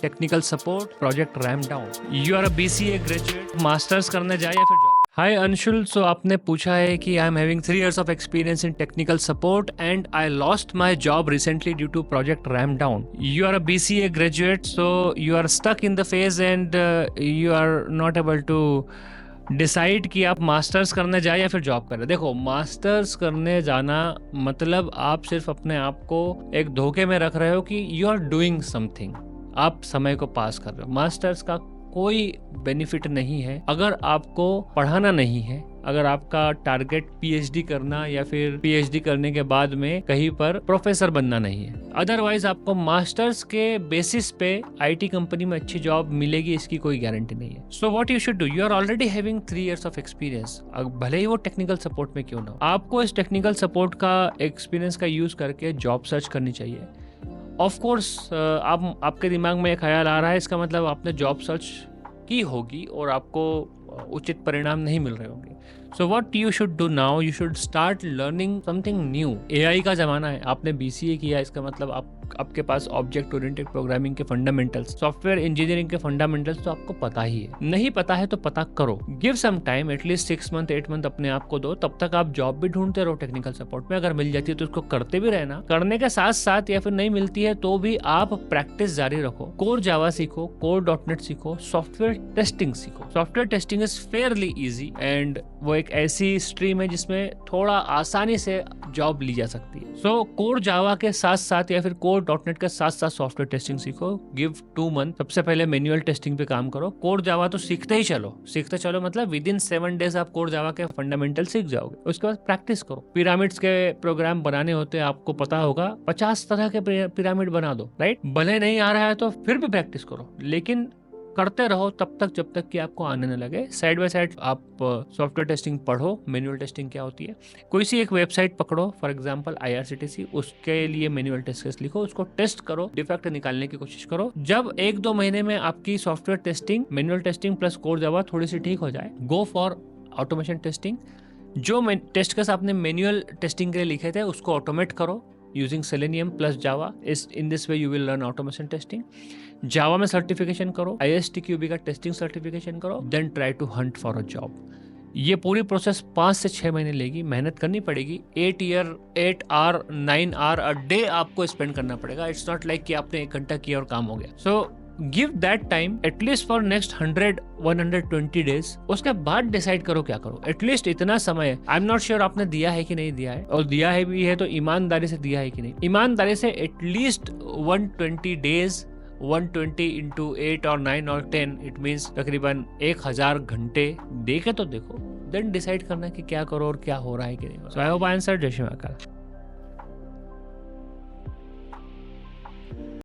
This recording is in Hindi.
Technical support, project ramp down. You are a BCA graduate, masters करने जाए या फिर जॉब। हाय अंशुल, सो आपने पूछा है कि I am having 3 years of experience in technical support and I lost my job recently due to project ram down. You are a BCA graduate, so you are stuck in the phase and you are not able to decide कि आप मास्टर्स करने जाए या फिर जॉब करें। देखो, मास्टर्स करने जाना मतलब आप सिर्फ अपने आप को एक धोखे में रख रहे हो कि यू आर डूइंग समथिंग, आप समय को पास कर रहे हो। मास्टर्स का कोई बेनिफिट नहीं है अगर आपको पढ़ाना नहीं है, अगर आपका टारगेट PhD करना या फिर PhD करने के बाद में कहीं पर प्रोफेसर बनना नहीं है। अदरवाइज आपको मास्टर्स के बेसिस पे IT कंपनी में अच्छी जॉब मिलेगी, इसकी कोई गारंटी नहीं है। So what you should do, you are already having 3 years of experience, भले ही वो टेक्निकल सपोर्ट में क्यों ना हो, आपको इस टेक्निकल सपोर्ट का एक्सपीरियंस का यूज करके जॉब सर्च करनी चाहिए। ऑफ कोर्स आपके दिमाग में एक ख्याल आ रहा है, इसका मतलब आपने जॉब सर्च की होगी और आपको उचित परिणाम नहीं मिल रहे होंगे। सो what you should do now, you should start learning something new. AI का जमाना है, आपने BCA किया, इसका मतलब आपके पास ऑब्जेक्ट ओरिएंटेड प्रोग्रामिंग के फंडामेंटल्स, सॉफ्टवेयर इंजीनियरिंग के फंडामेंटल्स तो आपको पता ही है। नहीं पता है तो पता करो, give some time, at least 6 month 8 month अपने आप को दो। तब तक आप जॉब भी ढूंढते रहो टेक्निकल सपोर्ट में, अगर मिल जाती है तो उसको करते भी रहना। करने के साथ साथ या फिर नहीं मिलती है तो भी आप प्रैक्टिस जारी रखो। कोर जावा सीखो, कोर .NET सीखो, सॉफ्टवेयर टेस्टिंग सीखो। Software testing is fairly easy and वो एक ऐसी स्ट्रीम है जिसमें थोड़ा आसानी से जॉब ली जा सकती है। सो कोर जावा के साथ साथ या फिर कोर .NET के साथ साथ सॉफ्टवेयर टेस्टिंग सीखो। Give 2 month। सबसे पहले मैनुअल टेस्टिंग पे काम करो। कोर जावा तो सीखते चलो मतलब विद इन 7 days आप कोर जावा के फंडामेंटल सीख जाओगे। उसके बाद प्रैक्टिस करो। पिरामिड्स के प्रोग्राम बनाने होते हैं, आपको पता होगा, 50 तरह के पिरामिड बना दो, राइट। भले नहीं आ रहा है तो फिर भी प्रैक्टिस करो, लेकिन करते रहो तब तक जब तक कि आपको आने न लगे। साइड बाय साइड आप सॉफ्टवेयर टेस्टिंग पढ़ो, मैनुअल टेस्टिंग क्या होती है। कोई सी एक वेबसाइट पकड़ो, फॉर एग्जांपल IRCTC, उसके लिए मैनुअल टेस्ट केस लिखो, उसको टेस्ट करो, डिफेक्ट निकालने की कोशिश करो। जब 1-2 महीने में आपकी software testing, manual testing plus core Java थोड़ी सी ठीक हो जाए, गो फॉर ऑटोमेशन टेस्टिंग। जो टेस्ट केस आपने मैनुअल टेस्टिंग के लिए लिखे थे उसको ऑटोमेट करो using Selenium plus Java. In this way you will learn automation testing. Java में सर्टिफिकेशन करो, ISTQB का टेस्टिंग सर्टिफिकेशन करो, then try to hunt for a job. ये पूरी प्रोसेस 5 से 6 महीने लेगी, मेहनत करनी पड़ेगी। 8 hour 9 hour a day आपको स्पेंड करना पड़ेगा। इट्स नॉट लाइक कि आपने 1 घंटा किया और काम हो गया। So give that time at least for next 120 days। उसके बाद डिसाइड करो क्या करो। एटलीस्ट इतना समय, आई एम नॉट श्योर आपने दिया है कि नहीं दिया है, और दिया है भी है तो ईमानदारी से दिया है कि नहीं। ईमानदारी से at least 120 days, 120 into 8 or 9 or 10, it means तकरीबन 1000 घंटे दे के तो देखो, देन डिसाइड करना कि क्या करो और क्या हो रहा है कि नहीं। सो आई होप आई आंसर्ड। जय श्री महाकाल।